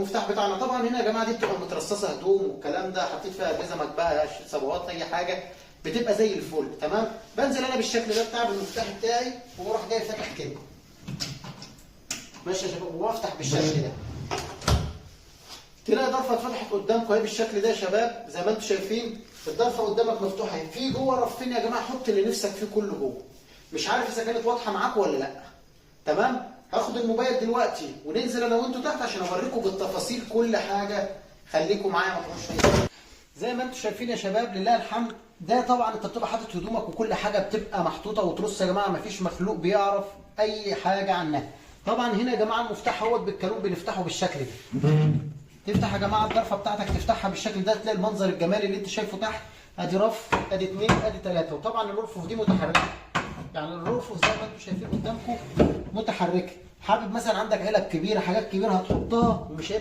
المفتاح بتاعنا. طبعا هنا يا جماعه دي بتبقى مترصصه هدوم والكلام ده، حطيت فيها جزمك بقى، صبغات، اي حاجه، بتبقى زي الفل تمام. بنزل انا بالشكل ده بتاع بالمفتاح بتاعي واروح جاي فاتح كده ماشي يا شباب، وافتح بالشكل ده. تلاقي ضرفه اتفتحت قدامكم اهي بالشكل ده يا شباب، زي ما انتم شايفين الضرفه قدامك مفتوحه اهي. في جوه رفين يا جماعه، حط اللي نفسك فيه كله جوه. مش عارف اذا كانت واضحه معاكم ولا لا. تمام. هاخد الموبايل دلوقتي وننزل انا وانتوا تحت عشان اوريكم بالتفاصيل كل حاجه. خليكم معايا ما تروحوش اي. زي ما انتم شايفين يا شباب لله الحمد، ده طبعا انت بتبقى حاطط هدومك وكل حاجه بتبقى محطوطه وترص يا جماعه، مفيش مخلوق بيعرف اي حاجه عنها. طبعا هنا يا جماعه المفتاح اهوت بالكالون بنفتحه بالشكل ده. تفتح يا جماعه الضرفه بتاعتك تفتحها بالشكل ده، تلاقي المنظر الجمالي اللي انت شايفه تحت. ادي رف، ادي 2، ادي 3، وطبعا الرفوف دي متحركه. يعني الرفوف زي ما انتم شايفين قدامكم متحركه. حابب مثلا عندك علب كبيره، حاجات كبيره هتحطها ومش